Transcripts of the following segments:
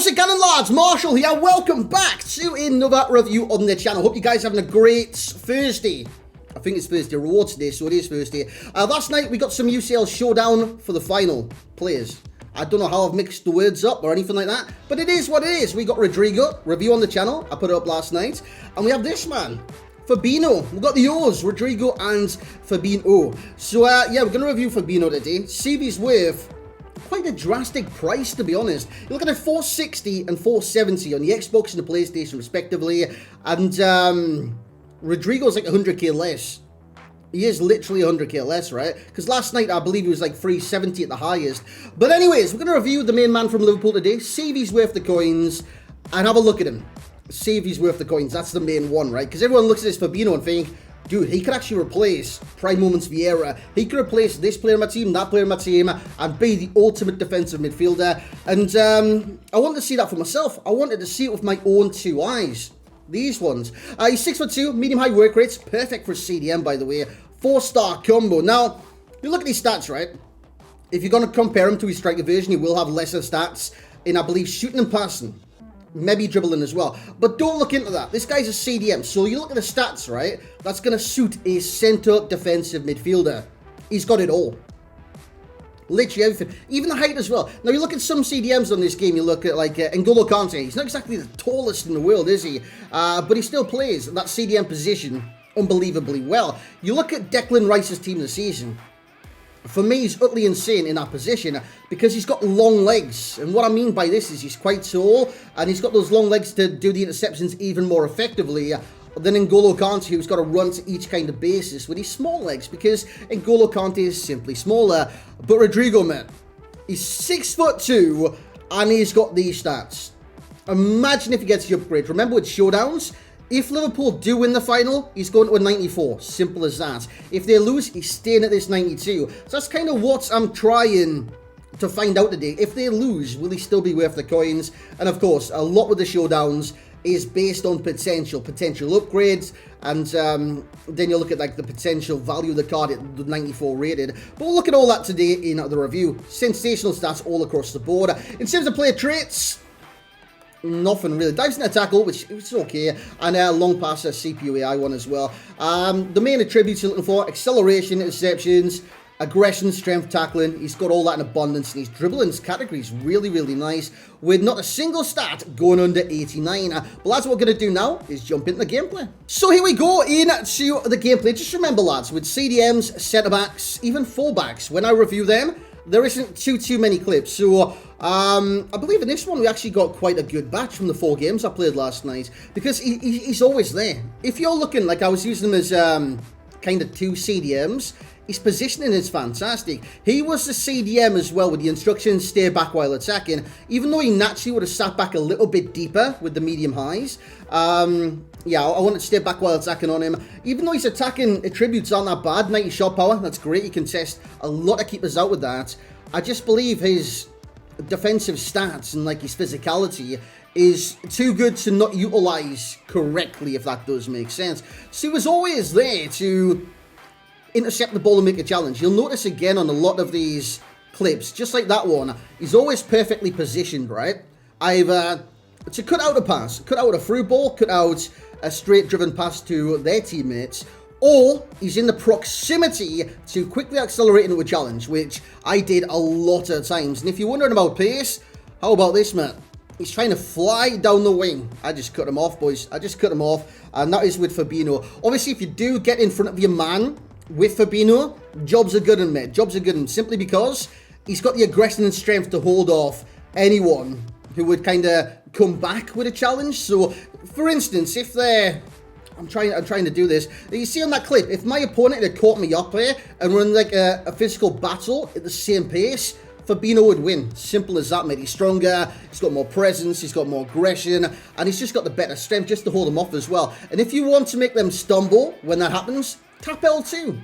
How's it going, lads? Marshall here. Welcome back to another review on the channel. Hope you guys are having a great Thursday. I think it's Thursday rewards today, so it is Thursday. Last night we got some UCL showdown for the final players. I don't know how I've mixed the words up or anything like that, but it is what it is. We got Rodrigo, review on the channel. I put it up last night. And we have this man, Fabinho. We've got the O's, Rodrigo and Fabinho. So, yeah, we're going to review Fabinho today. See if he's worth quite a drastic price, to be honest. You're looking at 460 and 470 on the Xbox and the PlayStation, respectively. And Rodrigo's like 100k less. He is literally 100k less, right? Because last night, I believe he was like 370 at the highest. But anyways, we're going to review the main man from Liverpool today, see if he's worth the coins, and have a look at him. See if he's worth the coins. That's the main one, right? Because everyone looks at this Fabinho and think, dude, he could actually replace Prime Moments Vieira. He could replace this player on my team, that player on my team, and be the ultimate defensive midfielder. And I wanted to see that for myself. I wanted to see it with my own two eyes. These ones. He's 6'2", medium-high work rates. Perfect for CDM, by the way. 4-star combo. Now, you look at these stats, right? If you're going to compare him to his striker version, he will have lesser stats in, I believe, shooting and passing. Maybe dribbling as well. But don't look into that. This guy's a CDM. So you look at the stats, right? That's going to suit a centre defensive midfielder. He's got it all. Literally everything. Even the height as well. Now, you look at some CDMs on this game. You look at, like, N'Golo Kante. He's not exactly the tallest in the world, is he? But he still plays that CDM position unbelievably well. You look at Declan Rice's team this season. For me, he's utterly insane in that position because he's got long legs. And what I mean by this is he's quite tall and he's got those long legs to do the interceptions even more effectively than N'Golo Kante, who's got to run to each kind of basis with his small legs because N'Golo Kante is simply smaller. But Rodrigo, man, he's 6'2" and he's got these stats. Imagine if he gets the upgrade. Remember with showdowns, if Liverpool do win the final, he's going to a 94. Simple as that. If they lose, he's staying at this 92. So that's kind of what I'm trying to find out today. If they lose, will he still be worth the coins? And of course, a lot with the showdowns is based on potential upgrades. And then you look at like the potential value of the card at the 94 rated. But we'll look at all that today in the review. Sensational stats all across the board. In terms of player traits, nothing really. Dives into tackle, which is okay, and long passer, CPU AI one as well. The main attributes you're looking for: acceleration, interceptions, aggression, strength, tackling. He's got all that in abundance, and his dribbling's category is really, really nice, with not a single stat going under 89. But that's what we're going to do now, is jump into the gameplay. So here we go into the gameplay. Just remember, lads, with CDMs, centre-backs, even full-backs, when I review them, there isn't too many clips. So I believe in this one we actually got quite a good batch from the 4 games I played last night, because he's always there. If you're looking, like I was using him as kind of 2 CDMs, his positioning is fantastic. He was the CDM as well with the instructions, stay back while attacking, even though he naturally would have sat back a little bit deeper with the medium highs. Yeah, I wanted to stay back while attacking on him. Even though his attacking attributes aren't that bad, 90 shot power, that's great. You can test a lot of keepers out with that. I just believe his defensive stats and like his physicality is too good to not utilize correctly, if that does make sense. So he was always there to intercept the ball and make a challenge. You'll notice again on a lot of these clips, just like that one, he's always perfectly positioned, right? Either to cut out a pass, cut out a through ball, cut out a straight driven pass to their teammates, or he's in the proximity to quickly accelerate into a challenge, which I did a lot of times. And if you're wondering about pace, how about this, man? He's trying to fly down the wing. I just cut him off, boys. I just cut him off. And that is with Fabinho. Obviously, if you do get in front of your man with Fabinho, jobs are good in, mate. Jobs are good in, simply because he's got the aggression and strength to hold off anyone who would kind of come back with a challenge. So, for instance, if they're... I'm trying to do this. You see on that clip, if my opponent had caught me up here and run like a physical battle at the same pace, Fabinho would win. Simple as that, mate. He's stronger, he's got more presence, he's got more aggression, and he's just got the better strength just to hold them off as well. And if you want to make them stumble when that happens, tap L2.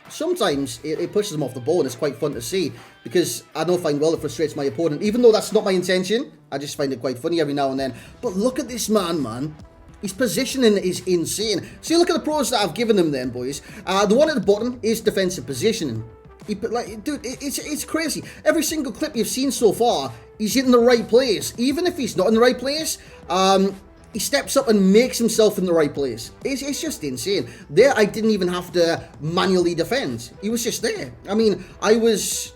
Sometimes it pushes them off the ball, and it's quite fun to see, because I know fine well it frustrates my opponent. Even though that's not my intention, I just find it quite funny every now and then. But look at this man. His positioning is insane. See, look at the pros that I've given him then, boys. The one at the bottom is defensive positioning. Like, dude, it's crazy. Every single clip you've seen so far, he's in the right place. Even if he's not in the right place, he steps up and makes himself in the right place. It's just insane. There, I didn't even have to manually defend. He was just there. I mean, I was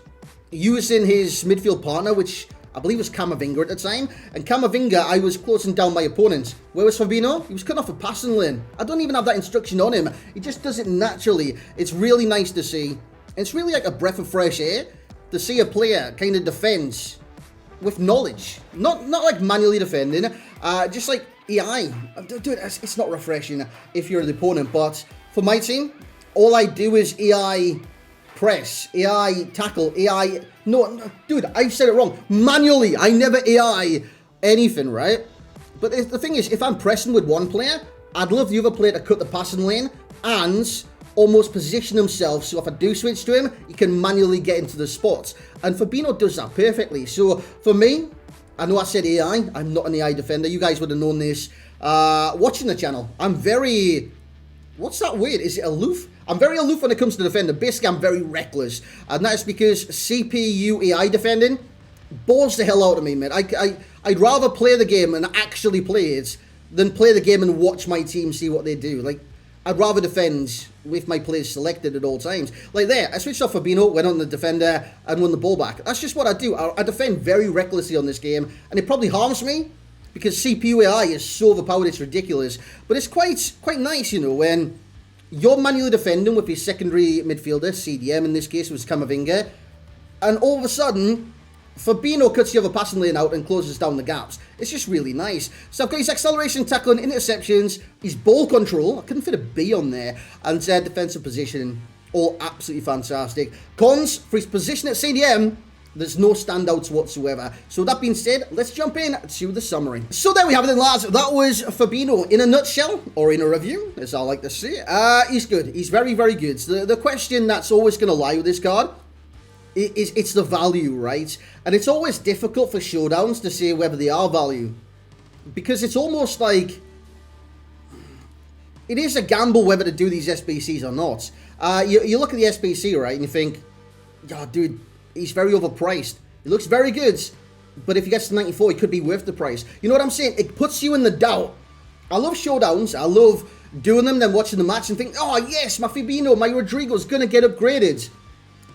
using his midfield partner, which I believe was Camavinga at the time. And Camavinga, I was closing down my opponent. Where was Fabinho? He was cut off a passing lane. I don't even have that instruction on him. He just does it naturally. It's really nice to see. It's really like a breath of fresh air to see a player kind of defends with knowledge. Not like manually defending, just like AI. Dude, it's not refreshing if you're the opponent, but for my team, all I do is AI press, AI tackle, AI... No, dude, I said it wrong. Manually, I never AI anything, right? But the thing is, if I'm pressing with one player, I'd love the other player to cut the passing lane and almost position himself, so if I do switch to him, he can manually get into the spots. And Fabinho does that perfectly. So for me, I know I said AI, I'm not an AI defender. You guys would have known this watching the channel. I'm very... What's that word? Is it aloof? I'm very aloof when it comes to defending. Basically, I'm very reckless. And that's because CPU AI defending bores the hell out of me, man. I'd rather play the game and actually play it than play the game and watch my team see what they do. Like, I'd rather defend with my players selected at all times. Like there, I switched off Fabinho, went on the defender, and won the ball back. That's just what I do. I defend very recklessly on this game, and it probably harms me because CPU AI is so overpowered, it's ridiculous. But it's quite nice, you know, when you're manually defending with your secondary midfielder, CDM in this case was Camavinga, and all of a sudden, Fabinho cuts the other passing lane out and closes down the gaps. It's just really nice. So I've got his acceleration, tackling, interceptions, his ball control. I couldn't fit a B on there. And defensive positioning. All absolutely fantastic. Cons, for his position at CDM, there's no standouts whatsoever. So that being said, let's jump in to the summary. So there we have it then, lads. That was Fabinho in a nutshell, or in a review, as I like to say. He's good. He's very, very good. So the question that's always going to lie with this card, it's the value, right? And it's always difficult for showdowns to say whether they are value, because it's almost like it is a gamble whether to do these SBCs or not. You look at the SBC, right, and you think, oh, dude, he's very overpriced. He looks very good, but if he gets to 94, he could be worth the price. You know what I'm saying? It puts you in the doubt. I love showdowns. I love doing them, then watching the match and think, oh, yes, my Fabinho, my Rodrigo's going to get upgraded.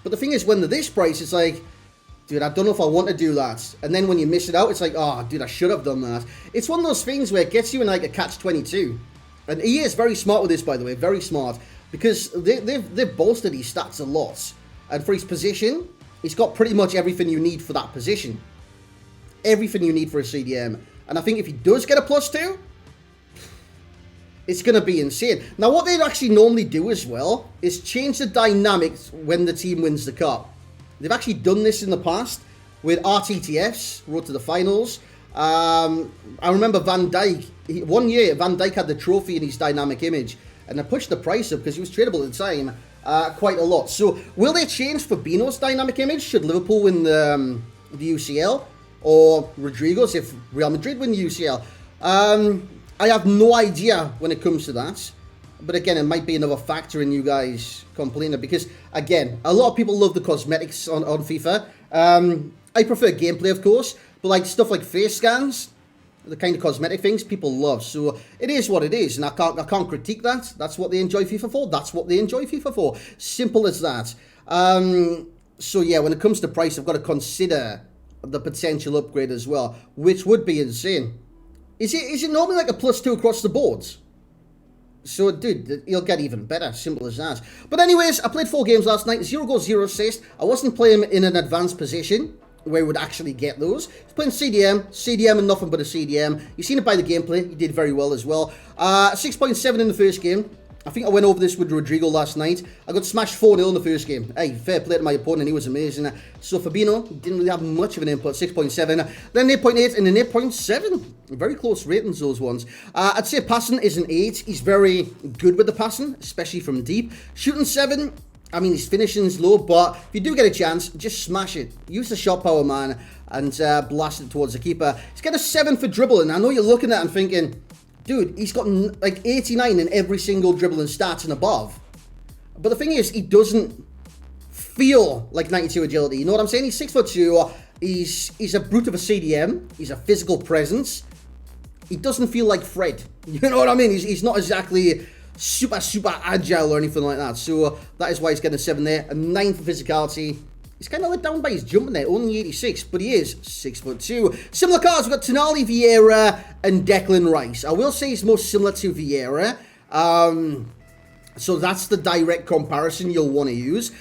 But the thing is, when they're this price, it's like, dude, I don't know if I want to do that. And then when you miss it out, it's like, oh, dude, I should have done that. It's one of those things where it gets you in like a catch-22. And he is very smart with this, by the way, very smart. Because they've bolstered his stats a lot. And for his position, he's got pretty much everything you need for that position. Everything you need for a CDM. And I think if he does get a +2, it's going to be insane. Now, what they actually normally do as well is change the dynamics when the team wins the cup. They've actually done this in the past with RTTFs, road to the finals. I remember Van Dijk. One year, Van Dijk had the trophy in his dynamic image, and they pushed the price up because he was tradable at the time quite a lot. So, will they change Fabinho's dynamic image? Should Liverpool win the UCL? Or Rodrigo's if Real Madrid win the UCL? I have no idea when it comes to that. But again, it might be another factor in you guys complaining. Because, again, a lot of people love the cosmetics on FIFA. I prefer gameplay, of course. But like stuff like face scans, the kind of cosmetic things people love. So it is what it is. And I can't critique that. That's what they enjoy FIFA for. That's what they enjoy FIFA for. Simple as that. So yeah, when it comes to price, I've got to consider the potential upgrade as well. Which would be insane. Is it normally like a +2 across the boards? So, dude, he'll get even better. Simple as that. But anyways, I played 4 games last night. 0 goals, 0 assists. I wasn't playing in an advanced position where he would actually get those. He's playing CDM and nothing but a CDM. You've seen it by the gameplay. He did very well as well. 6.7 in the first game. I think I went over this with Rodrigo last night. I got smashed 4-0 in the first game. Hey, fair play to my opponent. He was amazing. So Fabinho didn't really have much of an input. 6.7. Then 8.8 and an 8.7. Very close ratings, those ones. I'd say passing is an 8. He's very good with the passing, especially from deep. Shooting 7. I mean, his finishing's low, but if you do get a chance, just smash it. Use the shot power, man, and blast it towards the keeper. He's got a 7 for dribbling. I know you're looking at it and thinking, dude, he's got like 89 in every single dribbling stats and above. But the thing is, he doesn't feel like 92 agility. You know what I'm saying? He's 6'2". He's a brute of a CDM. He's a physical presence. He doesn't feel like Fred. You know what I mean? He's not exactly super agile or anything like that. So that is why he's getting a 7 there. A 9 for physicality. He's kind of let down by his jumping there. Only 86, but he is 6'2". Similar cards. We've got Tonali, Vieira, and Declan Rice. I will say he's most similar to Vieira. So that's the direct comparison you'll want to use.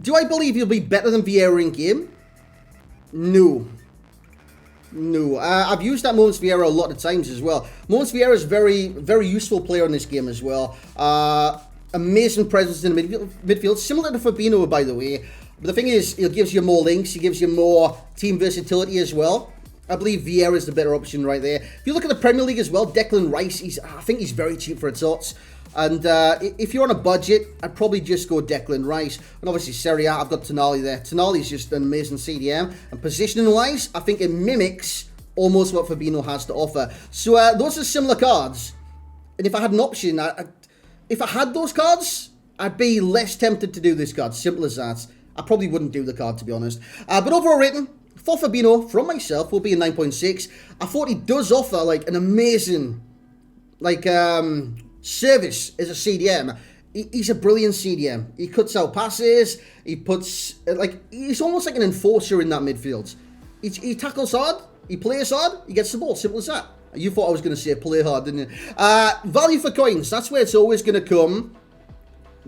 Do I believe he'll be better than Vieira in game? No. I've used that Moments Vieira a lot of times as well. Moments Vieira is a very useful player in this game as well. Amazing presence in the midfield. Similar to Fabinho, by the way. But the thing is, it gives you more links. He gives you more team versatility as well. I believe Vieira is the better option right there. If you look at the Premier League as well, Declan Rice, I think he's very cheap for a tots. And if you're on a budget, I'd probably just go Declan Rice. And obviously Serie A, I've got Tonali there. Tonali's just an amazing CDM. And positioning-wise, I think it mimics almost what Fabinho has to offer. So those are similar cards. And if I had an option, if I had those cards, I'd be less tempted to do this card. Simple as that. I probably wouldn't do the card, to be honest. But overall rating for Fabinho, from myself, will be a 9.6. I thought he does offer, like, an amazing, like, service as a CDM. He's a brilliant CDM. He cuts out passes. He puts, like, he's almost like an enforcer in that midfield. He tackles hard. He plays hard. He gets the ball. Simple as that. You thought I was going to say play hard, didn't you? Value for coins. That's where it's always going to come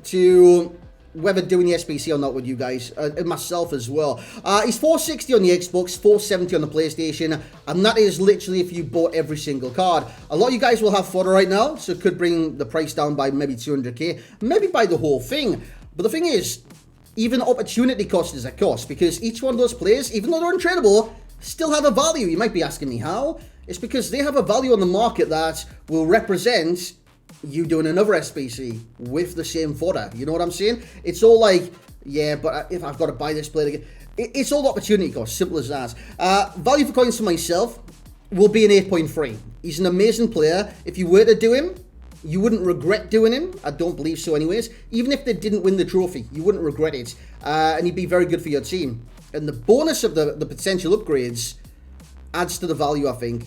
to whether doing the SBC or not with you guys, and myself as well. He's 460 on the Xbox, 470 on the PlayStation, and that is literally if you bought every single card. A lot of you guys will have fodder right now, so it could bring the price down by maybe 200k, maybe by the whole thing. But the thing is, even opportunity cost is a cost, because each one of those players, even though they're untradeable, still have a value. You might be asking me how? It's because they have a value on the market that will represent you doing another SBC with the same fodder. You know what I'm saying? It's all like, yeah, but if I've got to buy this player again, it's all opportunity cost. Simple as that. Value for coins for myself will be an 8.3. He's an amazing player. If you were to do him, you wouldn't regret doing him. I don't believe so anyways. Even if they didn't win the trophy, you wouldn't regret it. And he'd be very good for your team. And the bonus of the potential upgrades adds to the value, I think.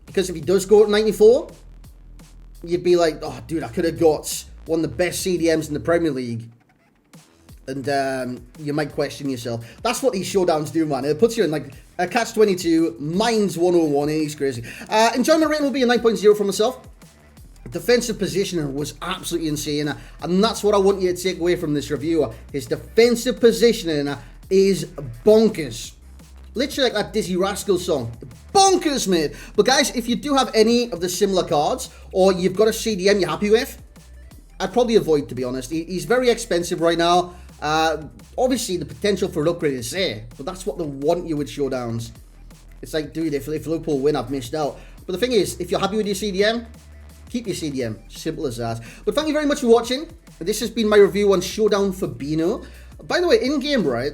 Because if he does go at 94, you'd be like, oh, dude, I could have got one of the best CDMs in the Premier League. And you might question yourself. That's what these showdowns do, man. It puts you in like a catch-22, mine's 101, and he's crazy. Enjoyment rating will be a 9.0 for myself. Defensive positioning was absolutely insane. And that's what I want you to take away from this review. His defensive positioning is bonkers. Literally like that Dizzy Rascal song. Bonkers, mate. But guys, if you do have any of the similar cards, or you've got a CDM you're happy with, I'd probably avoid, to be honest. He's very expensive right now. Obviously, the potential for an upgrade is there, but that's what they want you with showdowns. It's like, dude, if Liverpool win, I've missed out. But the thing is, if you're happy with your CDM, keep your CDM. Simple as that. But thank you very much for watching. This has been my review on Showdown Fabinho. By the way, in-game, right,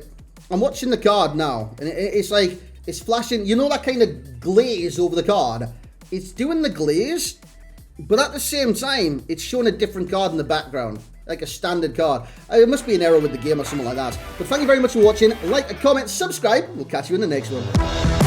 I'm watching the card now, and it's like, it's flashing, you know that kind of glaze over the card? It's doing the glaze, but at the same time, it's showing a different card in the background, like a standard card. It must be an error with the game or something like that. But thank you very much for watching. Like, comment, subscribe. We'll catch you in the next one.